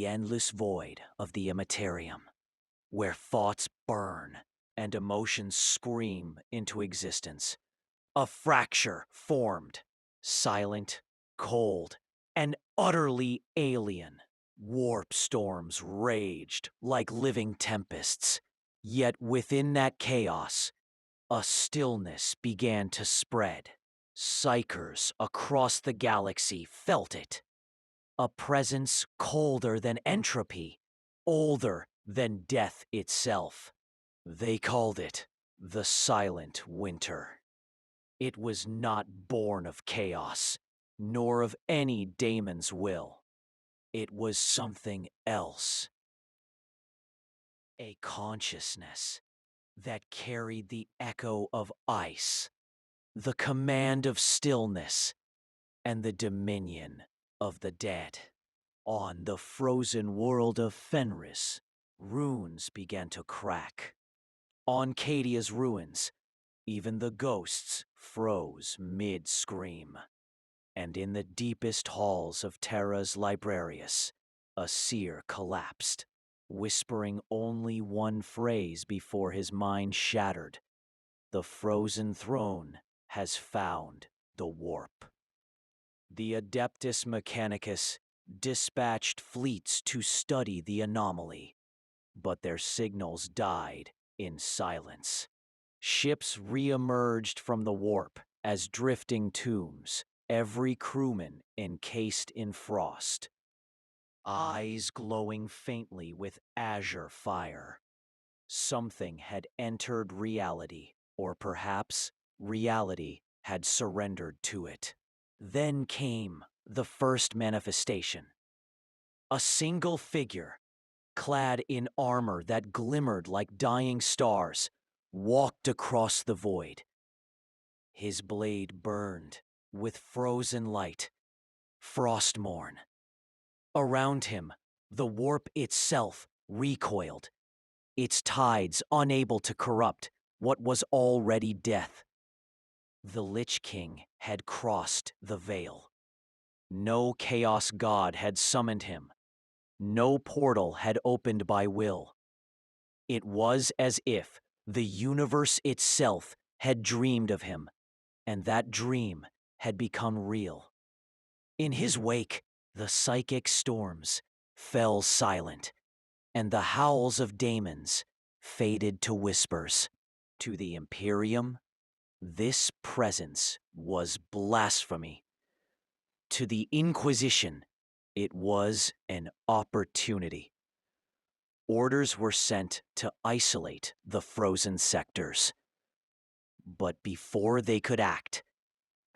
the endless void of the Immaterium, where thoughts burn and emotions scream into existence, a fracture formed, silent, cold, and utterly alien. Warp storms raged like living tempests, yet within that chaos, a stillness began to spread. Psychers across the galaxy felt it. A presence colder than entropy, older than death itself. They called it the Silent Winter. It was not born of chaos, nor of any daemon's will. It was something else. A consciousness that carried the echo of ice, the command of stillness, and the dominion of the dead. On the frozen world of Fenris, runes began to crack. On Cadia's ruins, even the ghosts froze mid-scream. And in the deepest halls of Terra's Librarius, a seer collapsed, whispering only one phrase before his mind shattered. The frozen throne has found the warp. The Adeptus Mechanicus dispatched fleets to study the anomaly, but their signals died in silence. Ships re-emerged from the warp as drifting tombs, every crewman encased in frost, eyes glowing faintly with azure fire. Something had entered reality, or perhaps reality had surrendered to it. Then came the first manifestation. A single figure, clad in armor that glimmered like dying stars, walked across the void. His blade burned with frozen light, frostmorn. Around him, the warp itself recoiled, its tides unable to corrupt what was already death. The Lich King had crossed the veil. No chaos god had summoned him. No portal had opened by will. It was as if the universe itself had dreamed of him, and that dream had become real. In his wake, the psychic storms fell silent, and the howls of daemons faded to whispers. To the Imperium, this presence was blasphemy. To the Inquisition, it was an opportunity. Orders were sent to isolate the frozen sectors. But before they could act,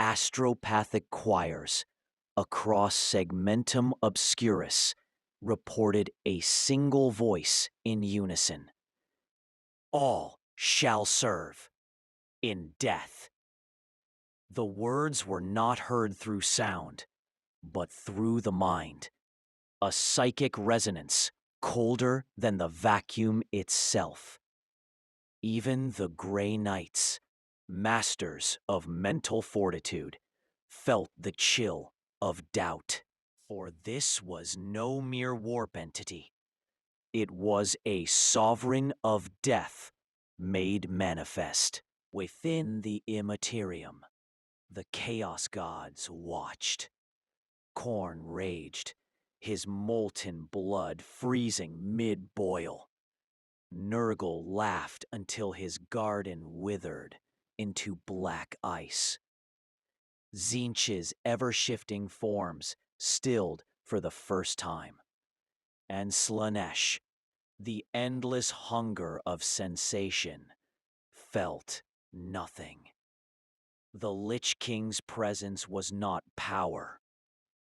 astropathic choirs across Segmentum Obscurus reported a single voice in unison. All shall serve in death. The words were not heard through sound, but through the mind. A psychic resonance colder than the vacuum itself. Even the Grey Knights, masters of mental fortitude, felt the chill of doubt. For this was no mere warp entity. It was a sovereign of death made manifest. Within the Immaterium, the Chaos Gods watched. Khorne raged, his molten blood freezing mid-boil. Nurgle laughed until his garden withered into black ice. Tzeentch's ever-shifting forms stilled for the first time. And Slaanesh, the endless hunger of sensation, felt nothing. The Lich King's presence was not power.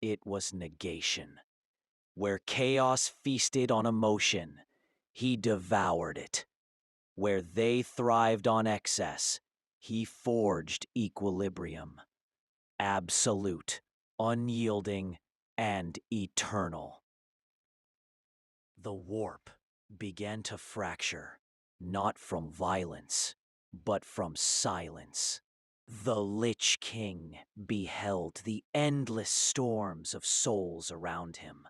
It was negation. Where chaos feasted on emotion, he devoured it. Where they thrived on excess, he forged equilibrium. Absolute, unyielding, and eternal. The warp began to fracture, not from violence, but from silence. The Lich King beheld the endless storms of souls around him,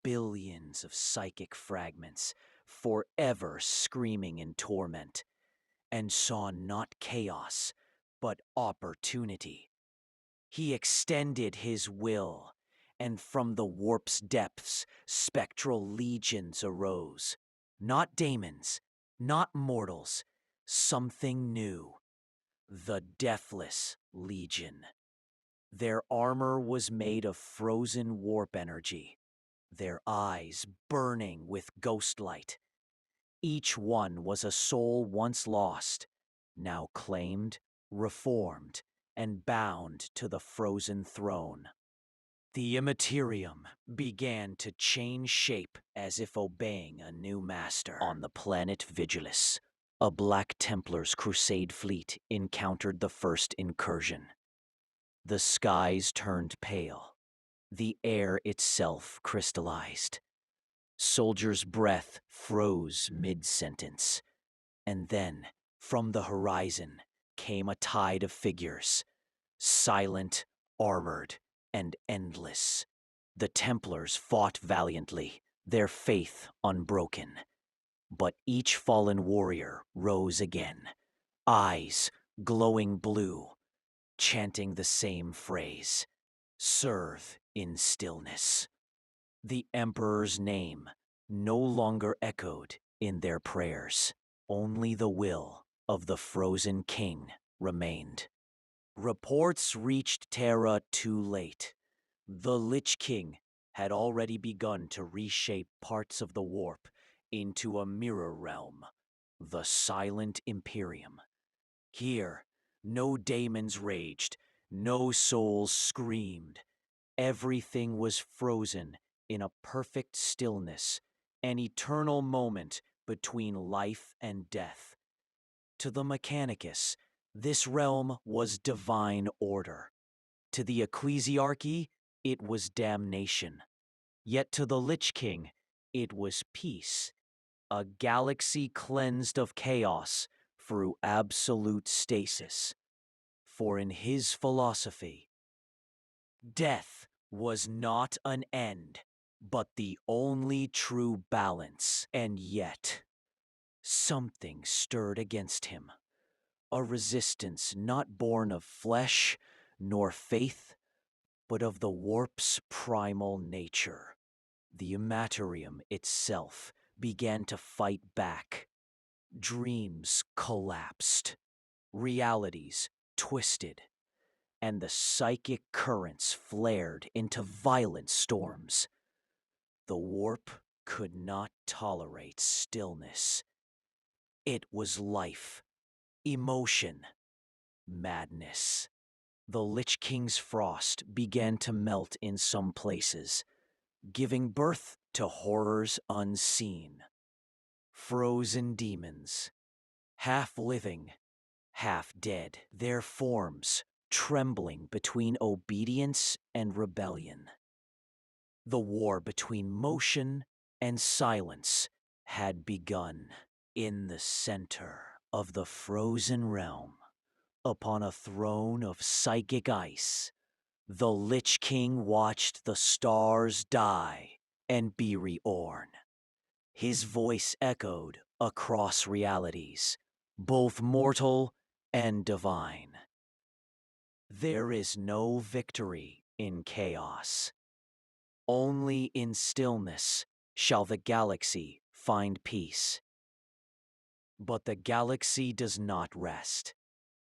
billions of psychic fragments, forever screaming in torment, and saw not chaos, but opportunity. He extended his will, and from the warp's depths, spectral legions arose. Not daemons, not mortals, something new. The Deathless Legion. Their armor was made of frozen warp energy, their eyes burning with ghost light. Each one was a soul once lost, now claimed, reformed, and bound to the frozen throne. The Immaterium began to change shape as if obeying a new master. On the planet Vigilus, a Black Templar's crusade fleet encountered the first incursion. The skies turned pale. The air itself crystallized. Soldiers' breath froze mid-sentence. And then, from the horizon, came a tide of figures. Silent, armored, and endless. The Templars fought valiantly, their faith unbroken. But each fallen warrior rose again, eyes glowing blue, chanting the same phrase, "Serve in stillness." The Emperor's name no longer echoed in their prayers. Only the will of the frozen king remained. Reports reached Terra too late. The Lich King had already begun to reshape parts of the warp into a mirror realm, the Silent Imperium. Here, no daemons raged, no souls screamed. Everything was frozen in a perfect stillness, an eternal moment between life and death. To the Mechanicus, this realm was divine order. To the Ecclesiarchy, it was damnation. Yet to the Lich King, it was peace. A galaxy cleansed of chaos through absolute stasis. For in his philosophy, death was not an end, but the only true balance. And yet, something stirred against him. A resistance not born of flesh nor faith, but of the warp's primal nature. The Immaterium itself began to fight back. Dreams collapsed, realities twisted, and the psychic currents flared into violent storms. The warp could not tolerate stillness. It was life, emotion, madness. The Lich King's frost began to melt in some places, giving birth to horrors unseen. Frozen demons, half living, half dead, their forms trembling between obedience and rebellion. The war between motion and silence had begun. In the center of the frozen realm, upon a throne of psychic ice, the Lich King watched the stars die and be reborn. His voice echoed across realities, both mortal and divine. There is no victory in chaos. Only in stillness shall the galaxy find peace. But the galaxy does not rest.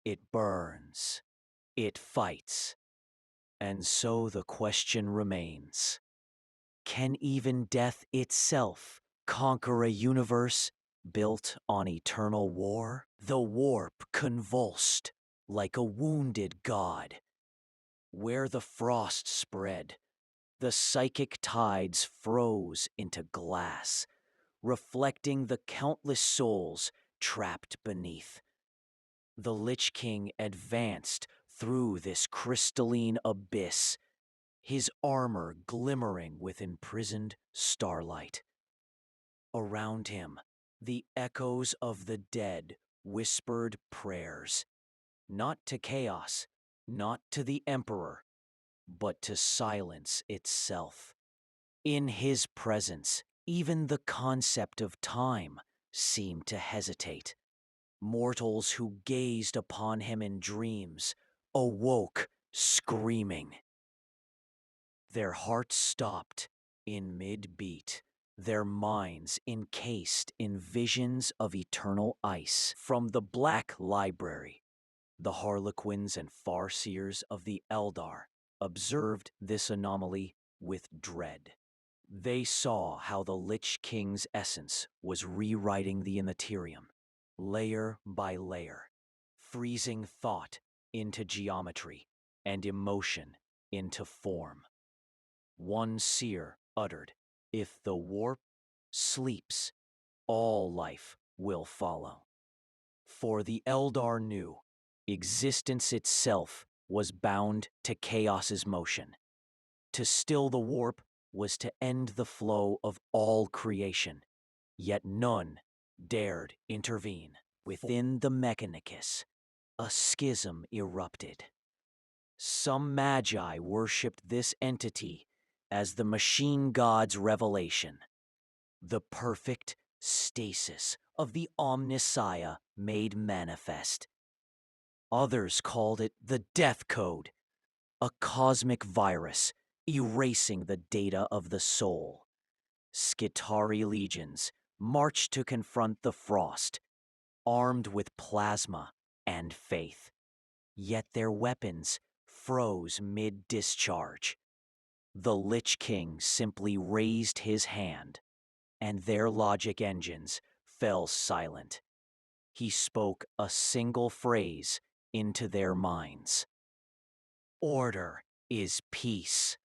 It burns. It fights. And so the question remains: can even death itself conquer a universe built on eternal war? The warp convulsed like a wounded god. Where the frost spread, the psychic tides froze into glass, reflecting the countless souls trapped beneath. The Lich King advanced through this crystalline abyss, his armor glimmering with imprisoned starlight. Around him, the echoes of the dead whispered prayers, not to chaos, not to the Emperor, but to silence itself. In his presence, even the concept of time seemed to hesitate. Mortals who gazed upon him in dreams awoke screaming. Their hearts stopped in mid-beat, their minds encased in visions of eternal ice. From the Black Library, the Harlequins and Farseers of the Eldar observed this anomaly with dread. They saw how the Lich King's essence was rewriting the Immaterium, layer by layer, freezing thought into geometry and emotion into form. One seer uttered, "If the warp sleeps, all life will follow." For the Eldar knew, existence itself was bound to chaos's motion. To still the warp was to end the flow of all creation, yet none dared intervene. Within the Mechanicus, a schism erupted. Some magi worshipped this entity as the machine god's revelation, the perfect stasis of the Omnissiah made manifest. Others called it the Death Code, a cosmic virus erasing the data of the soul. Skitari legions marched to confront the Frost, armed with plasma and faith. Yet their weapons froze mid-discharge. The Lich King simply raised his hand, and their logic engines fell silent. He spoke a single phrase into their minds. Order is peace.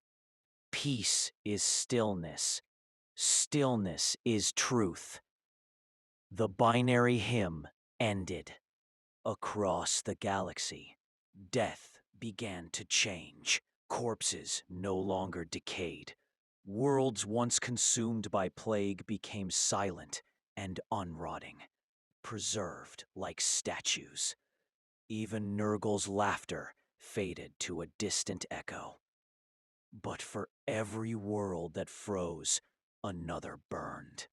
Peace is stillness. Stillness is truth. The binary hymn ended. Across the galaxy, death began to change. Corpses no longer decayed. Worlds once consumed by plague became silent and unrotting, preserved like statues. Even Nurgle's laughter faded to a distant echo. But for every world that froze, another burned.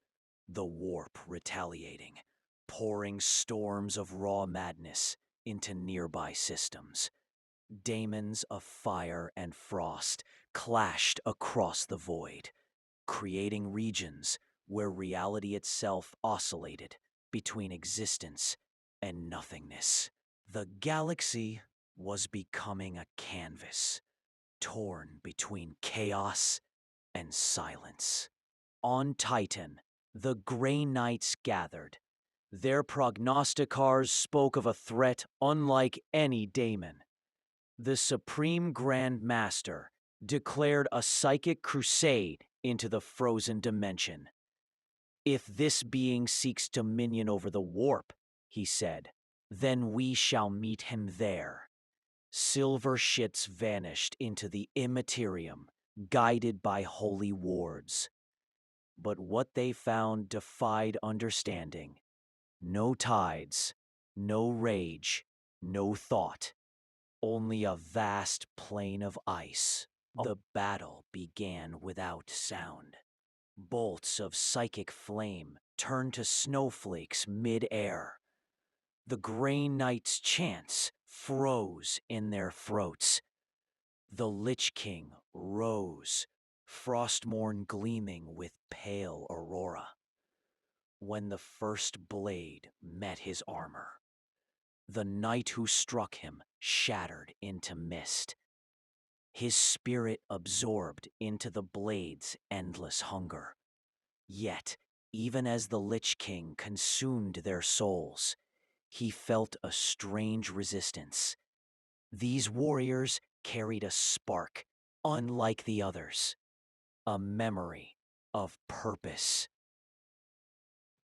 The warp retaliating, pouring storms of raw madness into nearby systems. Daemons of fire and frost clashed across the void, creating regions where reality itself oscillated between existence and nothingness. The galaxy was becoming a canvas, torn between chaos and silence. On Titan, the Grey Knights gathered. Their prognosticars spoke of a threat unlike any daemon. The Supreme Grand Master declared a psychic crusade into the frozen dimension. "If this being seeks dominion over the warp," he said, "then we shall meet him there." Silver shits vanished into the Immaterium, guided by holy wards. But what they found defied understanding. No tides, no rage, no thought. Only a vast plain of ice. The battle began without sound. Bolts of psychic flame turned to snowflakes mid-air. The Grey Knights' chants froze in their throats. The Lich King rose, Frostmourne gleaming with pale aurora. When the first blade met his armor, the knight who struck him shattered into mist. His spirit absorbed into the blade's endless hunger. Yet, even as the Lich King consumed their souls, he felt a strange resistance. These warriors carried a spark, unlike the others, a memory of purpose.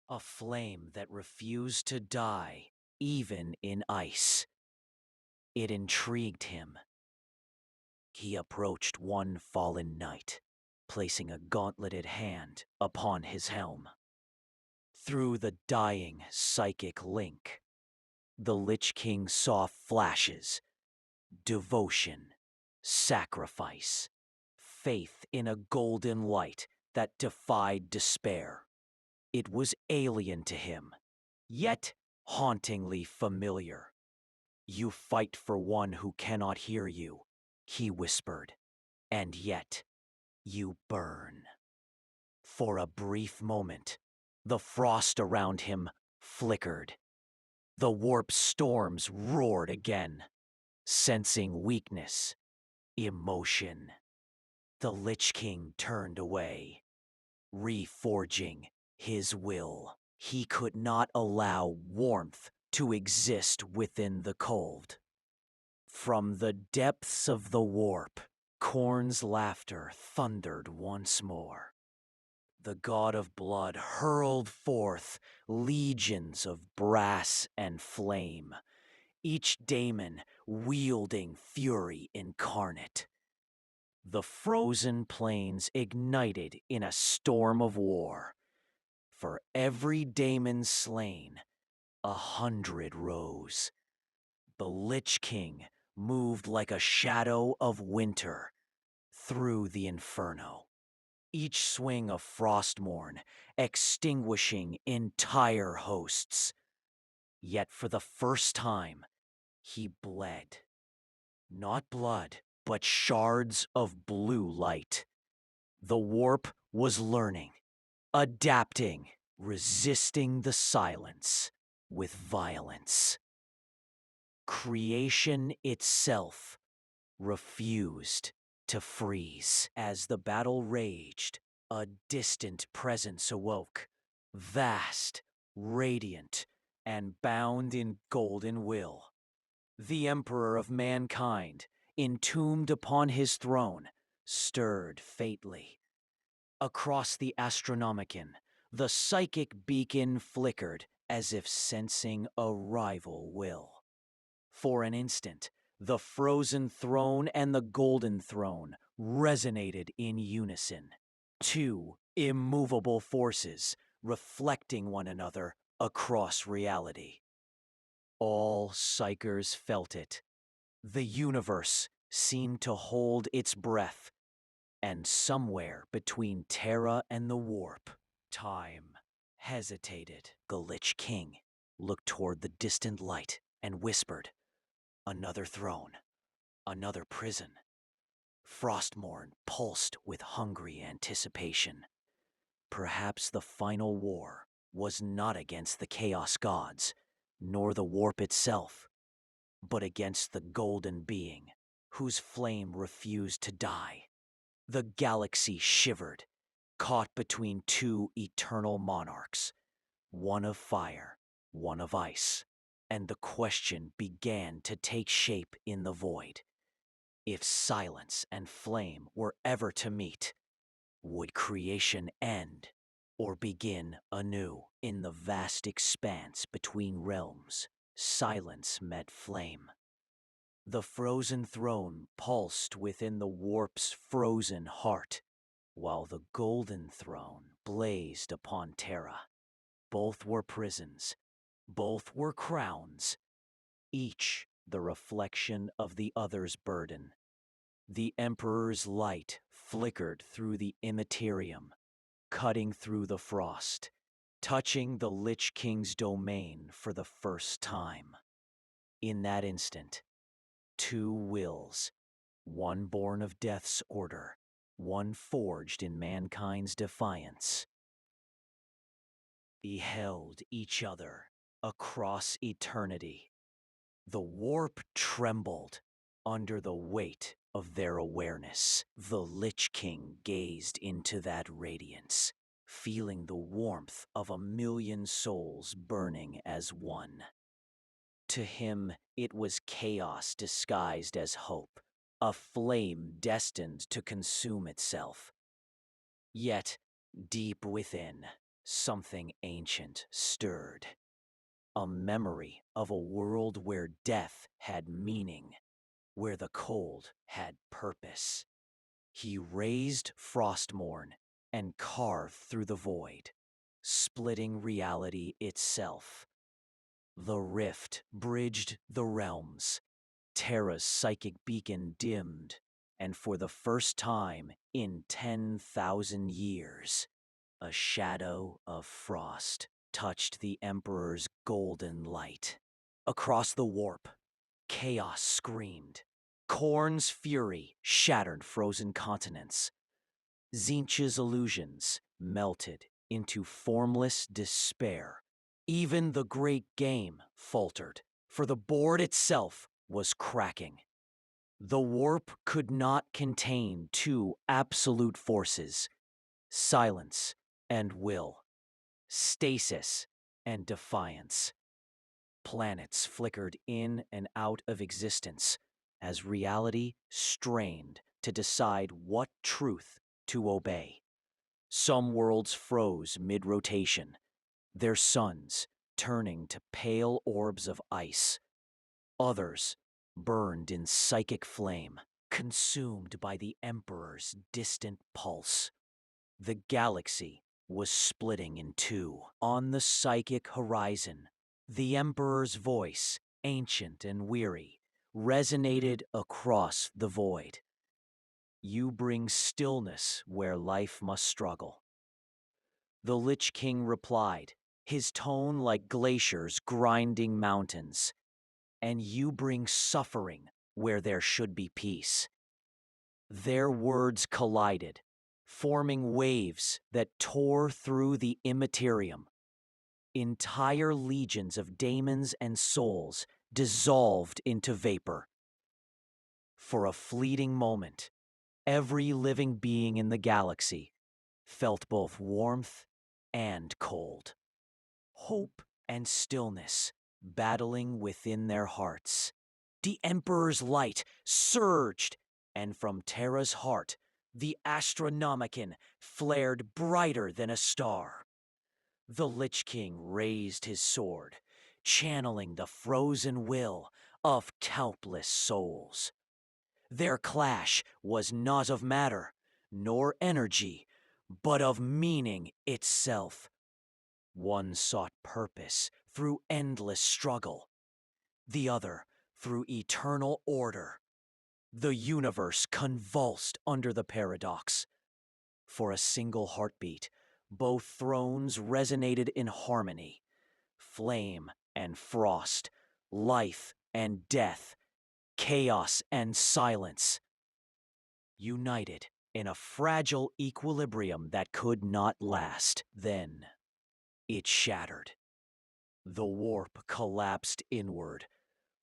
A flame that refused to die, even in ice. It intrigued him. He approached one fallen knight, placing a gauntleted hand upon his helm. Through the dying psychic link, the Lich King saw flashes, devotion, sacrifice, faith in a golden light that defied despair. It was alien to him, yet hauntingly familiar. "You fight for one who cannot hear you," he whispered, "and yet you burn." For a brief moment, the frost around him flickered. The warp storms roared again, sensing weakness, emotion. The Lich King turned away, reforging his will. He could not allow warmth to exist within the cold. From the depths of the warp, Korn's laughter thundered once more. The god of blood hurled forth legions of brass and flame, each daemon wielding fury incarnate. The frozen plains ignited in a storm of war. For every daemon slain, 100 rose. The Lich King moved like a shadow of winter through the inferno. Each swing of Frostmourne extinguishing entire hosts. Yet for the first time, he bled. Not blood, but shards of blue light. The warp was learning, adapting, resisting the silence with violence. Creation itself refused to freeze. As the battle raged, a distant presence awoke, vast, radiant, and bound in golden will. The Emperor of mankind, entombed upon his throne, stirred faintly. Across the Astronomicon, the psychic beacon flickered as if sensing a rival will. For an instant, the frozen throne and the golden throne resonated in unison. Two immovable forces reflecting one another across reality. All psychers felt it. The universe seemed to hold its breath, and somewhere between Terra and the warp, time hesitated. The Lich King looked toward the distant light and whispered, "Another throne, another prison." Frostmourne pulsed with hungry anticipation. Perhaps the final war was not against the Chaos Gods, nor the warp itself, but against the golden being, whose flame refused to die. The galaxy shivered, caught between two eternal monarchs, one of fire, one of ice, and the question began to take shape in the void. If silence and flame were ever to meet, would creation end or begin anew? In the vast expanse between realms, silence met flame. The frozen throne pulsed within the warp's frozen heart, while the golden throne blazed upon Terra. Both were prisons, both were crowns, each the reflection of the other's burden. The Emperor's light flickered through the Immaterium, cutting through the frost, touching the Lich King's domain for the first time. In that instant, two wills, one born of death's order, one forged in mankind's defiance, beheld each other across eternity. The warp trembled under the weight of their awareness. The Lich King gazed into that radiance, feeling the warmth of 1,000,000 souls burning as one. To him, it was chaos disguised as hope, a flame destined to consume itself. Yet, deep within, something ancient stirred. A memory of a world where death had meaning, where the cold had purpose. He raised Frostmourne and carved through the void, splitting reality itself. The rift bridged the realms. Terra's psychic beacon dimmed, and for the first time in 10,000 years, a shadow of frost touched the Emperor's golden light. Across the warp, chaos screamed. Khorne's fury shattered frozen continents. Tzeentch's illusions melted into formless despair. Even the great game faltered, for the board itself was cracking. The warp could not contain two absolute forces: silence and will, stasis and defiance. Planets flickered in and out of existence as reality strained to decide what truth to obey. Some worlds froze mid-rotation, their suns turning to pale orbs of ice. Others burned in psychic flame, consumed by the Emperor's distant pulse. The galaxy was splitting in two. On the psychic horizon, the Emperor's voice, ancient and weary, resonated across the void. You bring stillness where life must struggle. The Lich King replied, his tone like glaciers grinding mountains. And you bring suffering where there should be peace. Their words collided, forming waves that tore through the Immaterium. Entire legions of daemons and souls dissolved into vapor. For a fleeting moment, every living being in the galaxy felt both warmth and cold, hope and stillness battling within their hearts. The Emperor's light surged, and from Terra's heart, the Astronomicon flared brighter than a star. The Lich King raised his sword, channeling the frozen will of countless souls. Their clash was not of matter, nor energy, but of meaning itself. One sought purpose through endless struggle, the other through eternal order. The universe convulsed under the paradox. For a single heartbeat, both thrones resonated in harmony. Flame and frost, life and death, chaos and silence, united in a fragile equilibrium that could not last. Then it shattered. The warp collapsed inward,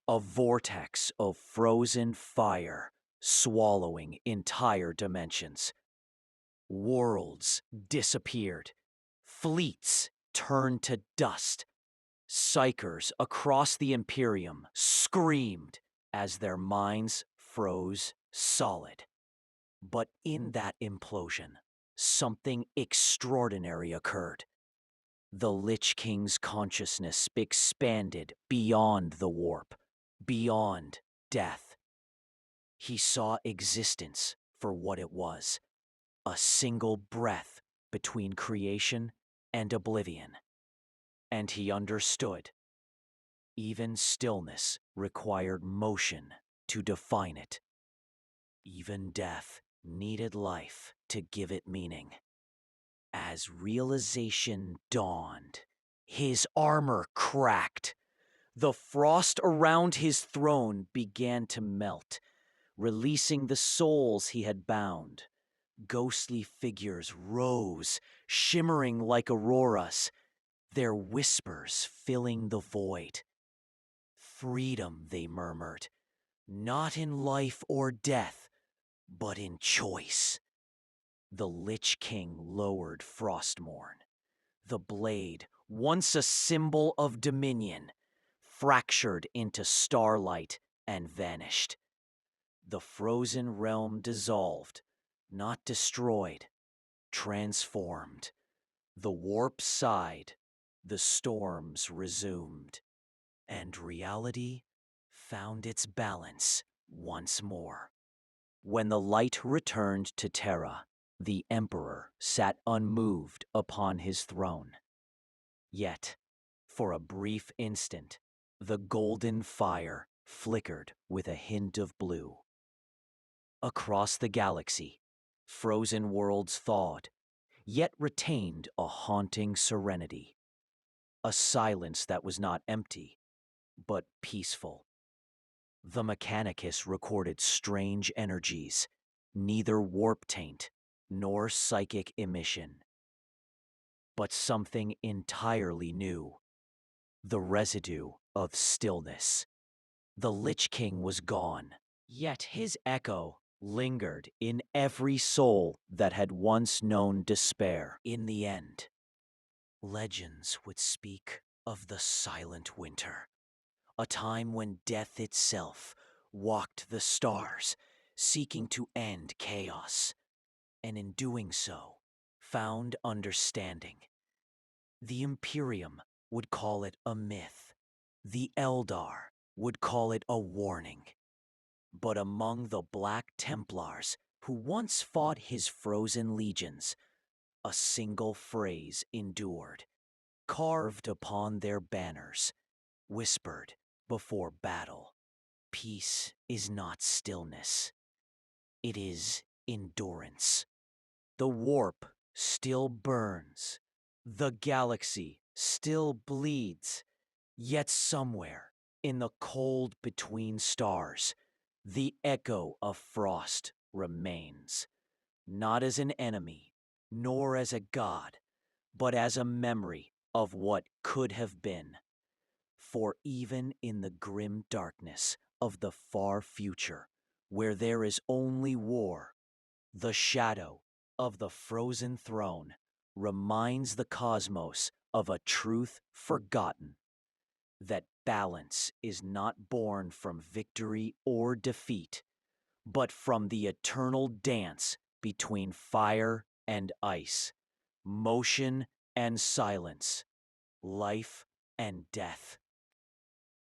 a vortex of frozen fire swallowing entire dimensions. Worlds disappeared. Fleets turned to dust. Psychers across the Imperium screamed as their minds froze solid. But in that implosion, something extraordinary occurred. The Lich King's consciousness expanded beyond the warp, beyond death. He saw existence for what it was, a single breath between creation and oblivion. And he understood. Even stillness required motion to define it. Even death needed life to give it meaning. As realization dawned, his armor cracked. The frost around his throne began to melt, releasing the souls he had bound. Ghostly figures rose, shimmering like auroras, their whispers filling the void. Freedom, they murmured, not in life or death, but in choice. The Lich King lowered Frostmourne. The blade, once a symbol of dominion, fractured into starlight and vanished. The frozen realm dissolved, not destroyed, transformed. The warp sighed, the storms resumed, and reality found its balance once more. When the light returned to Terra, the Emperor sat unmoved upon his throne. Yet, for a brief instant, the golden fire flickered with a hint of blue. Across the galaxy, frozen worlds thawed, yet retained a haunting serenity, a silence that was not empty, but peaceful. The Mechanicus recorded strange energies, neither warp taint nor psychic emission, but something entirely new, the residue of stillness. The Lich King was gone, yet his echo lingered in every soul that had once known despair. In the end, legends would speak of the silent winter, a time when death itself walked the stars, seeking to end chaos, and in doing so, found understanding. The Imperium would call it a myth. The Eldar would call it a warning. But among the Black Templars who once fought his frozen legions, a single phrase endured, carved upon their banners, whispered before battle. Peace is not stillness. It is endurance. The warp still burns. The galaxy still bleeds. Yet somewhere in the cold between stars, the echo of frost remains. Not as an enemy, nor as a god, but as a memory of what could have been. For even in the grim darkness of the far future, where there is only war, the shadow of the frozen throne reminds the cosmos of a truth forgotten, that balance is not born from victory or defeat, but from the eternal dance between fire and ice, motion and silence, life and death.